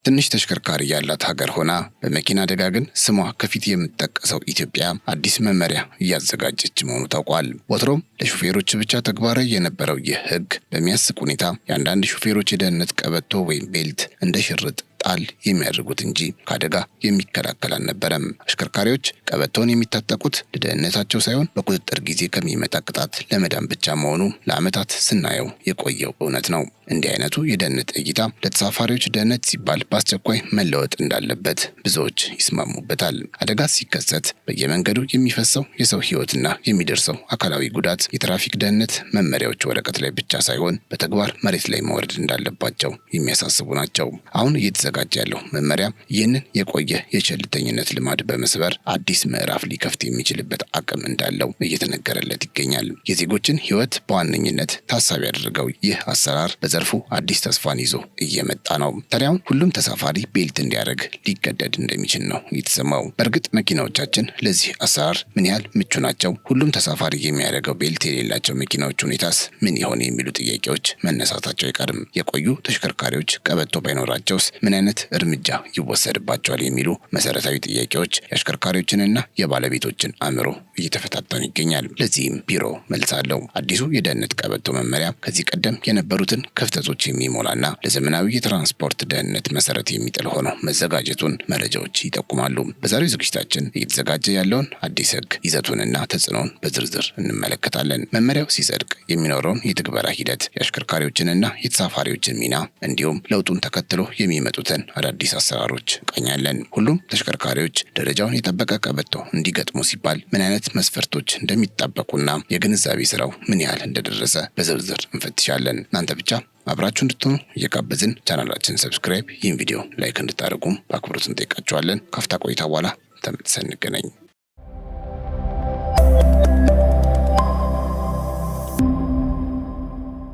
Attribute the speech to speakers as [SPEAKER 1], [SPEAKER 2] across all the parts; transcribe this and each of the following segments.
[SPEAKER 1] ትንሽ ተሽከርካሪ ያላት ሀገር ሆና በመኪና አደጋ ግን ስሟ ከፊት የምትጠቀሰው ኢትዮጵያ አዲስ መመሪያ እያዘጋጀች መሆኑ ታውቋል። ወትሮም ለሹፌሮች ብቻ ተግባራዊ የነበረው ይህ ሕግ በሚያስቅ ሁኔታ የአንዳንድ ሹፌሮች የደህንነት ቀበቶ ወይም ቤልት እንደ ሽርጥ ጣል የሚያደርጉት እንጂ ከአደጋ የሚከላከል አልነበረም። አሽከርካሪዎች ቀበቶን የሚታጠቁት ለደህንነታቸው ሳይሆን በቁጥጥር ጊዜ ከሚመጣ ቅጣት ለመዳን ብቻ መሆኑ ለዓመታት ስናየው የቆየው እውነት ነው። እንዲህ አይነቱ የደህንነት እይታ ለተሳፋሪዎች ደህንነት ሲባል በአስቸኳይ መለወጥ እንዳለበት ብዙዎች ይስማሙበታል። አደጋ ሲከሰት በየመንገዱ የሚፈሰው የሰው ሕይወትና የሚደርሰው አካላዊ ጉዳት የትራፊክ ደህንነት መመሪያዎች ወረቀት ላይ ብቻ ሳይሆን በተግባር መሬት ላይ መውረድ እንዳለባቸው የሚያሳስቡ ናቸው። አሁን እየተዘጋጀ ያለው መመሪያ ይህንን የቆየ የቸልተኝነት ልማድ በመስበር አዲስ ምዕራፍ ሊከፍት የሚችልበት አቅም እንዳለው እየተነገረለት ይገኛል። የዜጎችን ሕይወት በዋነኝነት ታሳቢ ያደረገው ይህ አሰራር በዘርፉ አዲስ ተስፋን ይዞ እየመጣ ነው። ታዲያ ሁሉም ተሳፋሪ ቤልት እንዲያደርግ ሊገደድ እንደሚችል ነው የተሰማው። በእርግጥ መኪናዎቻችን ለዚህ አሰራር ምን ያህል ምቹ ናቸው? ሁሉም ተሳፋሪ የሚያደርገው ቤልት የሌላቸው መኪናዎች ሁኔታስ ምን ይሆን የሚሉ ጥያቄዎች መነሳታቸው አይቀርም። የቆዩ ተሽከርካሪዎች ቀበቶ ባይኖራቸውስ ምን አይነት እርምጃ ይወሰድባቸዋል የሚሉ መሰረታዊ ጥያቄዎች የአሽከርካሪዎችንና የባለቤቶችን አእምሮ እየተፈታተኑ ይገኛል። ለዚህም ቢሮ መልስ አለው። አዲሱ የደህንነት ቀበቶ መመሪያ ከዚህ ቀደም የነበሩትን ክፍተቶች የሚሞላና ለዘመናዊ የትራንስፖርት ደህንነት መሰረት የሚጥል ሆኖ መዘጋጀቱን መረጃዎች ይጠቁማሉ። በዛሬው ዝግጅታችን እየተዘጋጀ ያለውን አዲስ ሕግ ይዘቱንና ተጽዕኖውን በዝርዝር እንመለከታለን። መመሪያው ሲጸድቅ የሚኖረውን የትግበራ ሂደት፣ የአሽከርካሪዎችንና የተሳፋሪዎችን ሚና እንዲሁም ለውጡን ተከትሎ የሚመጡትን አዳዲስ አሰራሮች ቃኛለን። ሁሉም ተሽከርካሪዎች ደረጃውን የጠበቀ ቀበቶ እንዲገጥሙ ሲባል ምን አይነት መስፈርቶች እንደሚጠበቁና የግንዛቤ ስራው ምን ያህል እንደደረሰ በዝርዝር እንፈትሻለን። እናንተ ብቻ አብራችሁ እንድትሆኑ እየጋበዝን ቻናላችንን ሰብስክራይብ፣ ይህን ቪዲዮ ላይክ እንድታደርጉም በአክብሮት እንጠይቃችኋለን። ካፍታ ቆይታ በኋላ ተመልሰን እንገናኝ።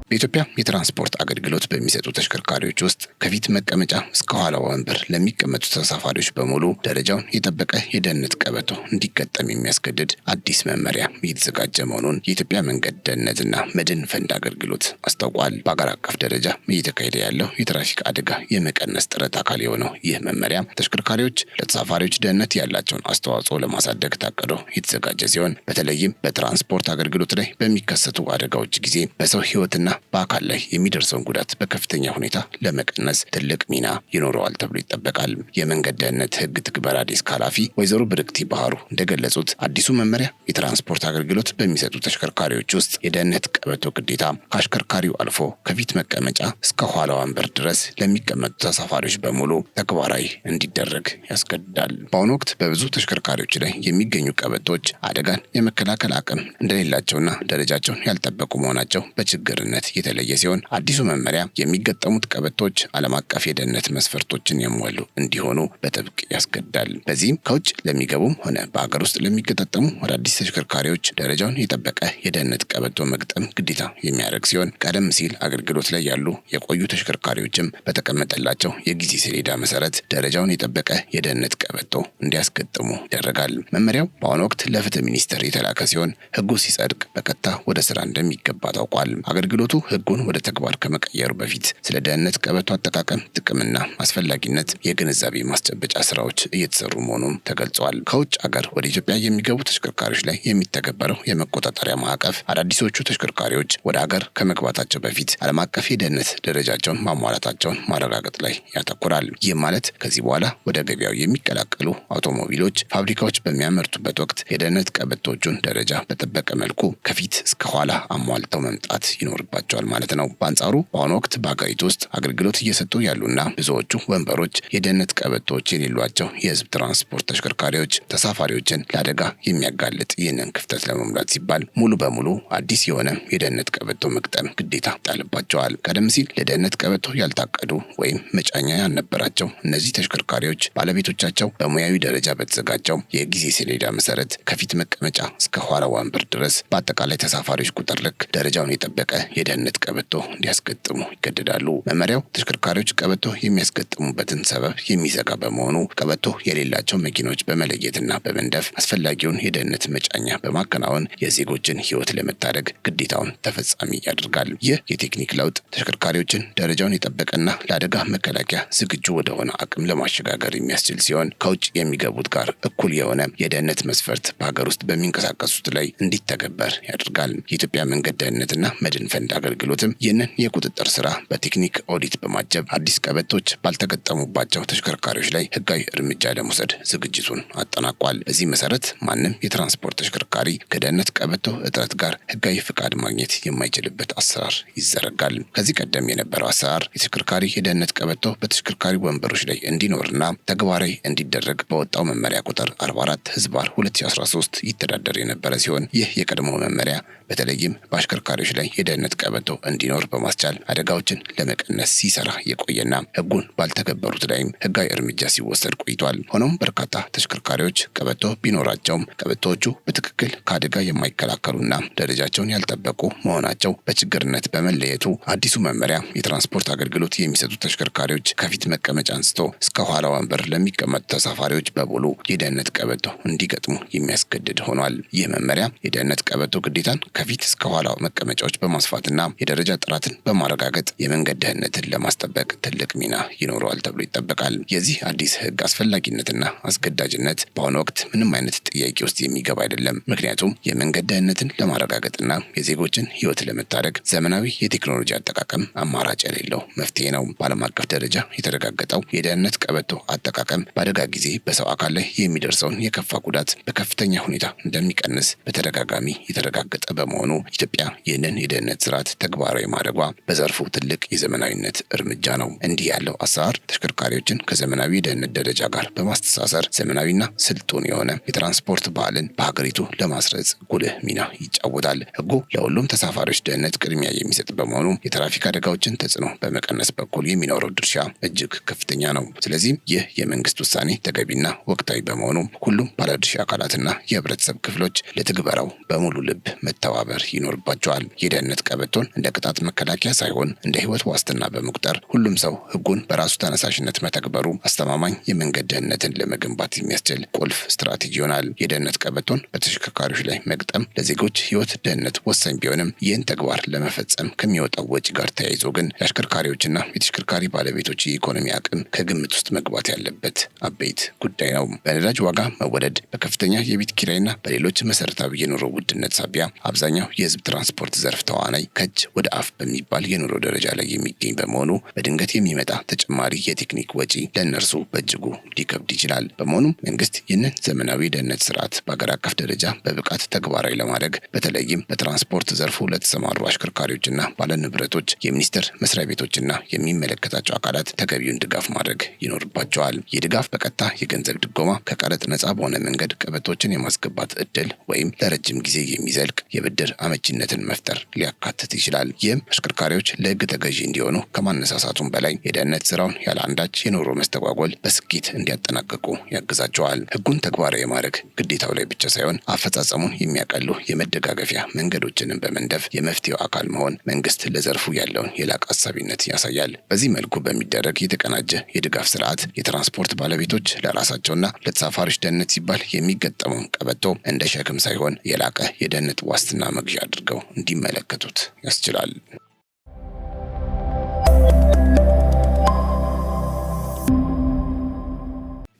[SPEAKER 1] በኢትዮጵያ የትራንስፖርት አገልግሎት በሚሰጡ ተሽከርካሪዎች ውስጥ ከፊት መቀመጫ እስከ ኋላ ወንበር ለሚቀመጡ ተሳፋሪዎች በሙሉ ደረጃውን የጠበቀ የደህንነት ቀበቶ እንዲገጠም የሚያስገድድ አዲስ መመሪያ እየተዘጋጀ መሆኑን የኢትዮጵያ መንገድ ደህንነትና መድን ፈንድ አገልግሎት አስታውቋል። በአገር አቀፍ ደረጃ እየተካሄደ ያለው የትራፊክ አደጋ የመቀነስ ጥረት አካል የሆነው ይህ መመሪያ ተሽከርካሪዎች ለተሳፋሪዎች ደህንነት ያላቸውን አስተዋጽኦ ለማሳደግ ታቅዶ የተዘጋጀ ሲሆን በተለይም በትራንስፖርት አገልግሎት ላይ በሚከሰቱ አደጋዎች ጊዜ በሰው ሕይወትና በአካል ላይ የሚደርሰውን ጉዳት በከፍተኛ ሁኔታ ለመቀነስ ትልቅ ሚና ይኖረዋል ተብሎ ይጠበቃል። የመንገድ ደህንነት ሕግ ትግበራ ዴስክ ኃላፊ ወይዘሮ ብርክቲ ባህሩ እንደገለጹት አዲሱ መመሪያ የትራንስፖርት አገልግሎት በሚሰጡ ተሽከርካሪዎች ውስጥ የደህንነት ቀበቶ ግዴታ ከአሽከርካሪው አልፎ ከፊት መቀመጫ እስከ ኋላ ወንበር ድረስ ለሚቀመጡ ተሳፋሪዎች በሙሉ ተግባራዊ እንዲደረግ ያስገድዳል። በአሁኑ ወቅት በብዙ ተሽከርካሪዎች ላይ የሚገኙ ቀበቶች አደጋን የመከላከል አቅም እንደሌላቸውና ደረጃቸውን ያልጠበቁ መሆናቸው በችግርነት የተለየ ሲሆን አዲሱ መመሪያ የሚገጠሙት ቀበቶች ዓለም አቀፍ የደህንነት መስፈርቶችን የሚሟሉ እንዲሆኑ በጥብቅ ያስገድዳል። በዚህም ከውጭ ለሚገቡም ሆነ በአገር ውስጥ ለሚገጣጠሙ አዳዲስ ተሽከርካሪዎች ደረጃውን የጠበቀ የደህንነት ቀበቶ መግጠም ግዴታ የሚያደርግ ሲሆን ቀደም ሲል አገልግሎት ላይ ያሉ የቆዩ ተሽከርካሪዎችም በተቀመጠላቸው የጊዜ ሰሌዳ መሰረት ደረጃውን የጠበቀ የደህንነት ቀበቶ እንዲያስገጥሙ ይደረጋል። መመሪያው በአሁኑ ወቅት ለፍትህ ሚኒስቴር የተላከ ሲሆን ሕጉ ሲጸድቅ በቀጥታ ወደ ስራ እንደሚገባ ታውቋል። አገልግሎቱ ሕጉን ወደ ተግባር ከመቀየሩ በፊት ስለ ደህንነት ቀበቶ አጠቃቀም ጥቅምና አስፈላጊነት የግንዛቤ ማስጨበጫ ስራዎች እየተሰሩ መሆኑም ተገልጿል። ከውጭ ሀገር ወደ ኢትዮጵያ የሚገቡ ተሽከርካሪዎች ላይ የሚተገበረው የመቆጣጠሪያ ማዕቀፍ አዳዲሶቹ ተሽከርካሪዎች ወደ ሀገር ከመግባታቸው በፊት ዓለም አቀፍ የደህንነት ደረጃቸውን ማሟላታቸውን ማረጋገጥ ላይ ያተኩራል። ይህ ማለት ከዚህ በኋላ ወደ ገበያው የሚቀላቀሉ አውቶሞቢሎች ፋብሪካዎች በሚያመርቱበት ወቅት የደህንነት ቀበቶቹን ደረጃ በጠበቀ መልኩ ከፊት እስከ ኋላ አሟልተው መምጣት ይኖርባቸዋል ማለት ነው። በአንጻሩ በአሁኑ ወቅት በአገሪቱ ውስጥ አገልግሎት እየሰጡ ያሉና ብዙዎቹ ወንበሮች የደህንነት ቀበቶች የሌሏቸው የህዝብ ትራንስፖርት ተሽከርካሪዎች ተሳፋሪዎችን ለአደጋ የሚያጋልጥ ይህንን ክፍተት ለመሙላት ሲባል ሙሉ በሙሉ አዲስ የሆነ የደህንነት ቀበቶ መግጠም ግዴታ ይጣልባቸዋል። ቀደም ሲል ለደህንነት ቀበቶ ያልታቀዱ ወይም መጫኛ ያልነበራቸው እነዚህ ተሽከርካሪዎች ባለቤቶቻቸው በሙያዊ ደረጃ በተዘጋጀው የጊዜ ሰሌዳ መሰረት ከፊት መቀመጫ እስከ ኋላ ወንበር ድረስ በአጠቃላይ ተሳፋሪዎች ቁጥር ልክ ደረጃውን የጠበቀ የደህንነት ቀበቶ እንዲያስገጥሙ ይገደዳሉ። መመሪያው ተሽከርካሪዎች ቀበቶ የሚያስገጥሙበትን ሰበብ የሚዘጋ በመሆኑ ቀበቶ የሌላቸው መኪኖች በመለየትና በመንደፍ አስፈላጊውን የደህንነት መጫኛ በማከናወን የዜጎችን ሕይወት ለመታደግ ግዴታውን ተፈጻሚ ያደርጋል። ይህ የቴክኒክ ለውጥ ተሽከርካሪዎችን ደረጃውን የጠበቀና ለአደጋ መከላከያ ዝግጁ ወደሆነ አቅም ለማሸጋገር የሚያስችል ሲሆን ከውጭ የሚገቡት ጋር እኩል የሆነ የደህንነት መስፈርት በሀገር ውስጥ በሚንቀሳቀሱት ላይ እንዲተገበር ያደርጋል። የኢትዮጵያ መንገድ ደህንነትና መድን ፈንድ አገልግሎትም ይህንን የቁጥጥር ስራ በቴክኒክ ኦዲት በማጀብ አዲስ ቀበቶች ባልተገጠሙባቸው ተሽከርካሪዎች ላይ ህጋዊ እርምጃ ለመውሰድ ዝግጅቱን አጠናቋል። በዚህ መሰረት ማንም የትራንስፖርት ተሽከርካሪ ከደህንነት ቀበቶ እጥረት ጋር ህጋዊ ፍቃድ ማግኘት የማይችልበት አሰራር ይዘረጋል። ከዚህ ቀደም የነበረው አሰራር የተሽከርካሪ የደህንነት ቀበቶ በተሽከርካሪ ወንበሮች ላይ እንዲኖርና ተግባራዊ እንዲደረግ በወጣው መመሪያ ቁጥር 44/2013 ይተዳደር የነበረ ሲሆን ይህ የቀድሞ መመሪያ በተለይም በአሽከርካሪዎች ላይ የደህንነት ቀበቶ እንዲኖር በማስቻል አደጋዎችን ለመቀነስ ሲሰራ የቆየና ህጉን ባልተገበሩት ላይም ህጋዊ እርምጃ ሲወሰድ ቆይቷል። ሆኖም በርካታ ተሽከርካሪዎች ቀበቶ ቢኖራቸውም ቀበቶዎቹ በትክክል ከአደጋ የማይከላከሉና ደረጃቸውን ያልጠበቁ መሆናቸው በችግርነት በመለየቱ አዲሱ መመሪያ የትራንስፖርት አገልግሎት የሚሰጡ ተሽከርካሪዎች ከፊት መቀመጫ አንስቶ እስከ ኋላ ወንበር ለሚቀመጡ ተሳፋሪዎች በሙሉ የደህንነት ቀበቶ እንዲገጥሙ የሚያስገድድ ሆኗል። ይህ መመሪያ የደህንነት ቀበቶ ግዴታን ከፊት እስከ ኋላ መቀመጫዎች በማስፋትና የደረጃ ጥራትን በማረጋገጥ የመንገድ ደህንነትን ለማስጠበቅ ትልቅ ሚና ይኖረዋል ተብሎ ይጠበቃል። የዚህ አዲስ ህግ አስፈላጊነትና አስገዳጅነት በአሁኑ ወቅት ምንም አይነት ጥያቄ ውስጥ የሚገባ አይደለም። ምክንያቱም የመንገድ ደህንነትን ለማረጋገጥና የዜጎችን ህይወት ለመታደግ ዘመናዊ የቴክኖሎጂ አጠቃቀም አማራጭ የሌለው መፍትሄ ነው። በዓለም አቀፍ ደረጃ የተረጋገጠው የደህንነት ቀበቶ አጠቃቀም በአደጋ ጊዜ በሰው አካል ላይ የሚደርሰውን የከፋ ጉዳት በከፍተኛ ሁኔታ እንደሚቀንስ በተደጋጋሚ የተረጋገጠ በመሆኑ ኢትዮጵያ ይህንን የደህንነት ስርዓት ተግባራዊ ማድረጓ በዘርፉ ትልቅ የዘመናዊነት እርምጃ ነው። እንዲህ ያለው አሰራር ተሽከርካሪዎችን ከዘመናዊ የደህንነት ደረጃ ጋር በማስተሳሰር ዘመናዊና ስልጡን የሆነ የትራንስፖርት ባህልን በሀገሪቱ ለማስረጽ ጉልህ ሚና ይጫወታል። ህጉ ለሁሉም ተሳፋሪዎች ደህንነት ቅድሚያ የሚሰጥ በመሆኑ የትራፊክ አደጋዎችን ተጽዕኖ በመቀነስ በኩል የሚኖረው ድርሻ እጅግ ከፍተኛ ነው። ስለዚህም ይህ የመንግስት ውሳኔ ተገቢና ወቅታዊ በመሆኑ ሁሉም ባለድርሻ አካላትና የህብረተሰብ ክፍሎች ለትግበራው በሙሉ ልብ መተባበር ይኖርባቸዋል። የደህንነት ቀበቶን እንደ ቅጣት መከላከያ ሳይሆን እንደ ህይወት ዋስትና በመቁጠር ሁሉም ሰው ህጉን በራሱ ተነሳሽነት መተግበሩ አስተማማኝ የመንገድ ደህንነትን ለመገንባት የሚያስችል ቁልፍ ስትራቴጂ ይሆናል። የደህንነት ቀበቶን በተሽከርካሪዎች ላይ መግጠም ለዜጎች ህይወት ደህንነት ወሳኝ ቢሆንም ይህን ተግባር ለመፈጸም ከሚወጣው ወጪ ጋር ተያይዞ ግን የአሽከርካሪዎችና የተሽከርካሪ ባለቤቶች የኢኮኖሚ አቅም ከግምት ውስጥ መግባት ያለበት አበይት ጉዳይ ነው። በነዳጅ ዋጋ መወደድ፣ በከፍተኛ የቤት ኪራይና በሌሎች መሰረታዊ የኑሮ ውድነት ሳቢያ አብዛኛው የህዝብ ትራንስፖርት ዘርፍ ተዋናይ ከእጅ ወደ አፍ በሚባል የኑሮ ደረጃ ላይ የሚገኝ በመሆኑ በድንገት የሚመጣ ተጨማሪ የቴክኒክ ወጪ ለእነርሱ በእጅጉ ሊከብድ ይችላል። በመሆኑም መንግስት ይህንን ዘመናዊ ደህንነት ስርዓት በአገር አቀፍ ደረጃ በብቃት ተግባራዊ ለማድረግ በተለይም በትራንስፖርት ዘርፉ ለተሰማሩ አሽከርካሪዎችና ባለንብረቶች የሚኒስቴር መስሪያ ቤቶችና የሚመለከታቸው አካላት ተገቢውን ድጋፍ ማድረግ ይኖርባቸዋል። ይህ ድጋፍ በቀጥታ የገንዘብ ድጎማ፣ ከቀረጥ ነጻ በሆነ መንገድ ቀበቶችን የማስገባት እድል ወይም ለረጅም ጊዜ የሚዘልቅ የብድር አመቺነትን መፍጠር ሊያካትት ይችላል። ይህም አሽከርካሪዎች ለህግ ተገዢ እንዲሆኑ ከማነሳሳቱም በላይ የደህንነት ስራውን ያለ አንዳች የኑሮ መስተጓጎል በስኬት እንዲያጠናቅቁ ያግዛቸዋል። ህጉን ተግባራዊ የማድረግ ግዴታው ላይ ብቻ ሳይሆን አፈጻጸሙን የሚያቀሉ የመደጋገፊያ መንገዶችንም በመንደፍ የመፍትሄው አካል መሆን መንግስት ለዘርፉ ያለውን የላቀ አሳቢነት ያሳያል። በዚህ መልኩ በሚደረግ የተቀናጀ የድጋፍ ስርዓት የትራንስፖርት ባለቤቶች ለራሳቸውና ለተሳፋሪዎች ደህንነት ሲባል የሚገጠመውን ቀበቶ እንደ ሸክም ሳይሆን የላቀ የደህንነት ዋስትና መግዣ አድርገው እንዲመለከቱት ያስችላል።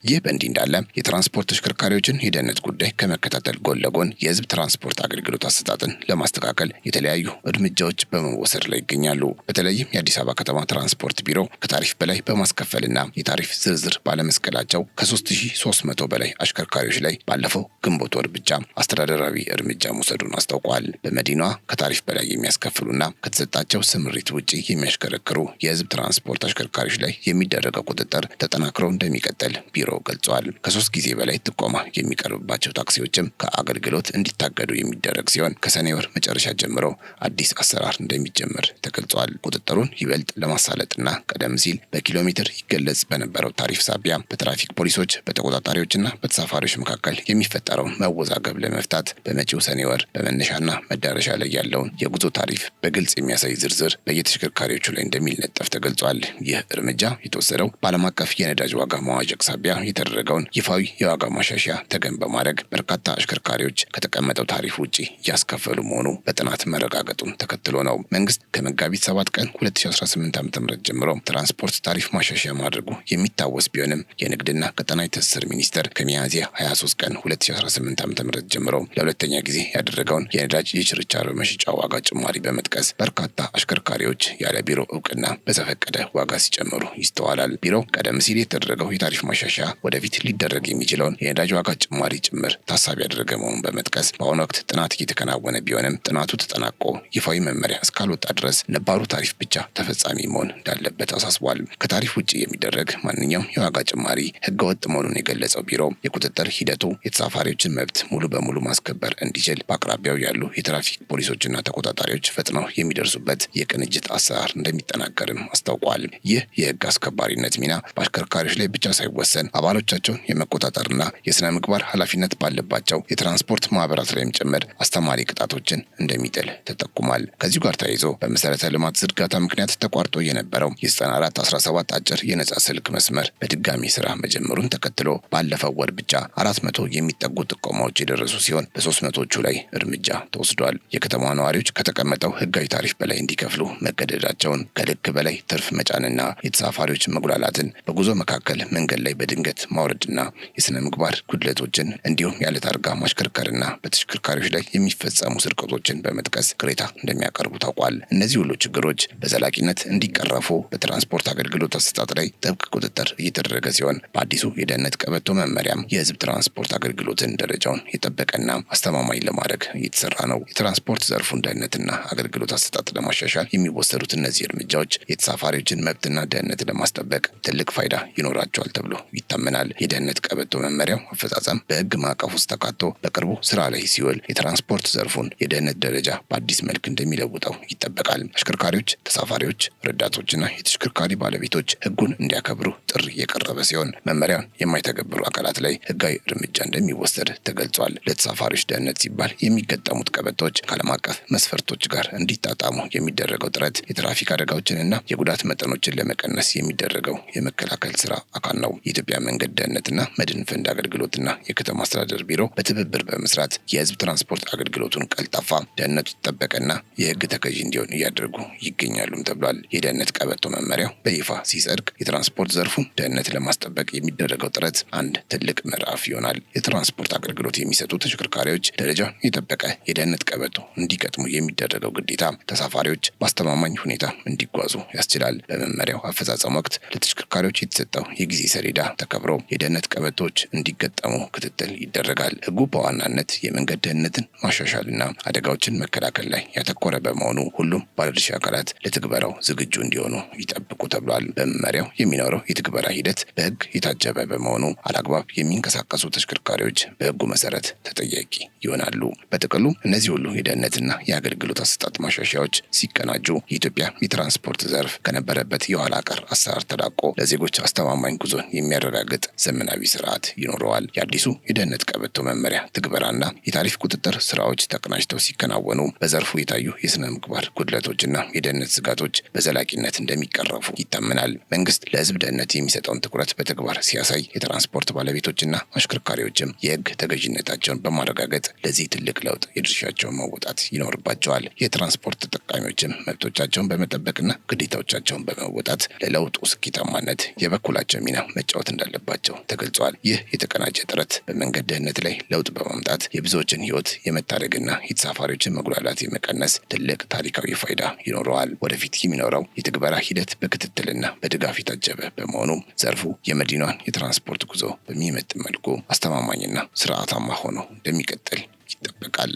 [SPEAKER 1] ይህ በእንዲህ እንዳለ የትራንስፖርት ተሽከርካሪዎችን የደህንነት ጉዳይ ከመከታተል ጎን ለጎን የህዝብ ትራንስፖርት አገልግሎት አሰጣጥን ለማስተካከል የተለያዩ እርምጃዎች በመወሰድ ላይ ይገኛሉ። በተለይም የአዲስ አበባ ከተማ ትራንስፖርት ቢሮ ከታሪፍ በላይ በማስከፈልና የታሪፍ ዝርዝር ባለመስቀላቸው ከ3300 በላይ አሽከርካሪዎች ላይ ባለፈው ግንቦት ወር ብቻ አስተዳደራዊ እርምጃ መውሰዱን አስታውቋል። በመዲናዋ ከታሪፍ በላይ የሚያስከፍሉና ከተሰጣቸው ስምሪት ውጪ የሚያሽከረክሩ የህዝብ ትራንስፖርት አሽከርካሪዎች ላይ የሚደረገው ቁጥጥር ተጠናክሮ እንደሚቀጥል ቢሮ ጨምሮ ገልጸዋል። ከ3 ጊዜ በላይ ጥቆማ የሚቀርብባቸው ታክሲዎችም ከአገልግሎት እንዲታገዱ የሚደረግ ሲሆን ከሰኔ ወር መጨረሻ ጀምሮ አዲስ አሰራር እንደሚጀምር ተገልጿል። ቁጥጥሩን ይበልጥ ለማሳለጥና ቀደም ሲል በኪሎ ሜትር ይገለጽ በነበረው ታሪፍ ሳቢያ በትራፊክ ፖሊሶች በተቆጣጣሪዎችና በተሳፋሪዎች መካከል የሚፈጠረው መወዛገብ ለመፍታት በመጪው ሰኔ ወር በመነሻና መዳረሻ ላይ ያለውን የጉዞ ታሪፍ በግልጽ የሚያሳይ ዝርዝር በየተሽከርካሪዎቹ ላይ እንደሚለጠፍ ተገልጿል። ይህ እርምጃ የተወሰደው በዓለም አቀፍ የነዳጅ ዋጋ መዋዠቅ ሳቢያ የተደረገውን ይፋዊ የዋጋ ማሻሻያ ተገን በማድረግ በርካታ አሽከርካሪዎች ከተቀመጠው ታሪፍ ውጪ እያስከፈሉ መሆኑ በጥናት መረጋገጡን ተከትሎ ነው። መንግስት ከመጋቢት 7 ቀን 2018 ዓ.ም ጀምሮ ትራንስፖርት ታሪፍ ማሻሻያ ማድረጉ የሚታወስ ቢሆንም የንግድና ቀጠናዊ ትስስር ሚኒስቴር ከሚያዝያ 23 ቀን 2018 ዓ.ም ጀምሮ ለሁለተኛ ጊዜ ያደረገውን የነዳጅ የችርቻሮ መሸጫ ዋጋ ጭማሪ በመጥቀስ በርካታ አሽከርካሪዎች ያለ ቢሮ እውቅና በዘፈቀደ ዋጋ ሲጨምሩ ይስተዋላል። ቢሮው ቀደም ሲል የተደረገው የታሪፍ ማሻሻያ ወደፊት ሊደረግ የሚችለውን የነዳጅ ዋጋ ጭማሪ ጭምር ታሳቢ ያደረገ መሆኑን በመጥቀስ በአሁኑ ወቅት ጥናት እየተከናወነ ቢሆንም ጥናቱ ተጠናቆ ይፋዊ መመሪያ እስካልወጣ ድረስ ነባሩ ታሪፍ ብቻ ተፈጻሚ መሆን እንዳለበት አሳስቧል። ከታሪፍ ውጭ የሚደረግ ማንኛውም የዋጋ ጭማሪ ህገወጥ መሆኑን የገለጸው ቢሮ የቁጥጥር ሂደቱ የተሳፋሪዎችን መብት ሙሉ በሙሉ ማስከበር እንዲችል በአቅራቢያው ያሉ የትራፊክ ፖሊሶችና ተቆጣጣሪዎች ፈጥነው የሚደርሱበት የቅንጅት አሰራር እንደሚጠናከርም አስታውቋል። ይህ የህግ አስከባሪነት ሚና በአሽከርካሪዎች ላይ ብቻ ሳይወሰን አባሎቻቸውን የመቆጣጠርና የስነ ምግባር ኃላፊነት ባለባቸው የትራንስፖርት ማህበራት ላይም ጭምር አስተማሪ ቅጣቶችን እንደሚጥል ተጠቁሟል። ከዚሁ ጋር ተያይዞ በመሰረተ ልማት ዝርጋታ ምክንያት ተቋርጦ የነበረው የ9417 አጭር የነጻ ስልክ መስመር በድጋሚ ስራ መጀመሩን ተከትሎ ባለፈው ወር ብቻ 400 የሚጠጉ ጥቆማዎች የደረሱ ሲሆን በ300ዎቹ ላይ እርምጃ ተወስዷል። የከተማ ነዋሪዎች ከተቀመጠው ህጋዊ ታሪፍ በላይ እንዲከፍሉ መገደዳቸውን፣ ከልክ በላይ ትርፍ መጫንና የተሳፋሪዎች መጉላላትን፣ በጉዞ መካከል መንገድ ላይ በድንገት ማውረድና የስነ ምግባር ጉድለቶችን እንዲሁም ያለ ታርጋ ማሽከርከርና በተሽከርካሪዎች ላይ የሚፈጸሙ ስርቆቶችን በመጥቀስ ቅሬታ እንደሚያቀርቡ ታውቋል። እነዚህ ሁሉ ችግሮች በዘላቂነት እንዲቀረፉ በትራንስፖርት አገልግሎት አሰጣጥ ላይ ጥብቅ ቁጥጥር እየተደረገ ሲሆን በአዲሱ የደህንነት ቀበቶ መመሪያም የህዝብ ትራንስፖርት አገልግሎትን ደረጃውን የጠበቀና አስተማማኝ ለማድረግ እየተሰራ ነው። የትራንስፖርት ዘርፉን ደህንነትና አገልግሎት አሰጣጥ ለማሻሻል የሚወሰዱት እነዚህ እርምጃዎች የተሳፋሪዎችን መብትና ደህንነት ለማስጠበቅ ትልቅ ፋይዳ ይኖራቸዋል ተብሎ ይታመናል። የደህንነት ቀበቶ መመሪያው አፈጻጸም በህግ ማዕቀፍ ውስጥ ተካቶ በቅርቡ ስራ ላይ ሲውል የትራንስፖርት ዘርፉን የደህንነት ደረጃ በአዲስ መልክ እንደሚለውጠው ይጠበቃል። አሽከርካሪዎች፣ ተሳፋሪዎች፣ ረዳቶችና የተሽከርካሪ ባለቤቶች ህጉን እንዲያከብሩ ጥሪ የቀረበ ሲሆን መመሪያውን የማይተገብሩ አካላት ላይ ህጋዊ እርምጃ እንደሚወሰድ ተገልጿል። ለተሳፋሪዎች ደህንነት ሲባል የሚገጠሙት ቀበቶች ከዓለም አቀፍ መስፈርቶች ጋር እንዲጣጣሙ የሚደረገው ጥረት የትራፊክ አደጋዎችንና የጉዳት መጠኖችን ለመቀነስ የሚደረገው የመከላከል ስራ አካል ነው። የኢትዮጵያ መንገድ ደህንነትና መድን ፈንድ አገልግሎትና የከተማ አስተዳደር ቢሮ በትብብር በመስራት የህዝብ ትራንስፖርት አገልግሎቱን ቀልጣፋ፣ ደህንነቱ የተጠበቀና የህግ ተገዢ እንዲሆን እያደረጉ ይገኛሉም ተብሏል። የደህንነት ቀበቶ መመሪያው በይፋ ሲጸድቅ የትራንስፖርት ዘርፉን ደህንነት ለማስጠበቅ የሚደረገው ጥረት አንድ ትልቅ ምዕራፍ ይሆናል። የትራንስፖርት አገልግሎት የሚሰጡ ተሽከርካሪዎች ደረጃውን የጠበቀ የደህንነት ቀበቶ እንዲገጥሙ የሚደረገው ግዴታ ተሳፋሪዎች በአስተማማኝ ሁኔታ እንዲጓዙ ያስችላል። በመመሪያው አፈጻጸም ወቅት ለተሽከርካሪዎች የተሰጠው የጊዜ ሰሌዳ ተከብሮ የደህንነት ቀበቶች እንዲገጠሙ ክትትል ይደረጋል። ህጉ በዋናነት የመንገድ ደህንነትን ማሻሻልና አደጋዎችን መከላከል ላይ ያተኮረ በመሆኑ ሁሉም ባለድርሻ አካላት ለትግበራው ዝግጁ እንዲሆኑ ይጠብቁ ተብሏል። በመመሪያው የሚኖረው የትግበራ ሂደት በህግ የታጀበ በመሆኑ አላግባብ የሚንቀሳቀሱ ተሽከርካሪዎች በህጉ መሰረት ተጠያቂ ይሆናሉ። በጥቅሉ እነዚህ ሁሉ የደህንነትና የአገልግሎት አሰጣጥ ማሻሻያዎች ሲቀናጁ የኢትዮጵያ የትራንስፖርት ዘርፍ ከነበረበት የኋላ ቀር አሰራር ተላቆ ለዜጎች አስተማማኝ ጉዞን የሚያረጋግጥ ዘመናዊ ስርዓት ይኖረዋል። የአዲሱ የደህንነት ቀበቶ መመሪያ ትግበራና የታሪፍ ቁጥጥር ስራዎች ተቀናጅተው ሲከናወኑ በዘርፉ የታዩ የስነ ምግባር ጉድለቶችና የደህንነት ስጋቶች በዘላቂነት እንደሚቀረፉ ይታመናል። መንግስት ለህዝብ ደህንነት የሚሰጠውን ትኩረት በተግባር ሲያሳይ የትራንስፖርት ባለቤቶችና አሽከርካሪዎችም የህግ ተገዥነታቸውን በማረጋገጥ ለዚህ ትልቅ ለውጥ የድርሻቸውን መወጣት ይኖርባቸዋል። የትራንስፖርት ተጠቃሚዎችም መብቶቻቸውን በመጠበቅና ግዴታዎቻቸውን በመወጣት ለለውጡ ስኬታማነት የበኩላቸው ሚና መጫወት እንዳለባቸው ተገልጿል። ይህ የተቀናጀ ጥረት በመንገድ ደህንነት ላይ ለውጥ በማምጣት የብዙዎችን ህይወት የመታደግና የተሳፋሪዎችን መጉላላት የመቀነስ ትልቅ ታሪካዊ ፋይዳ ይኖረዋል። ወደፊት የሚኖረው የትግበራ ሂደት በክትትልና በድጋፍ የታጀበ በመሆኑ ዘርፉ የመዲናዋን የትራንስፖርት ጉዞ በሚመጥን መልኩ አስተማማኝና ስርዓታማ ሆኖ እንደሚቀጥል ይጠበቃል።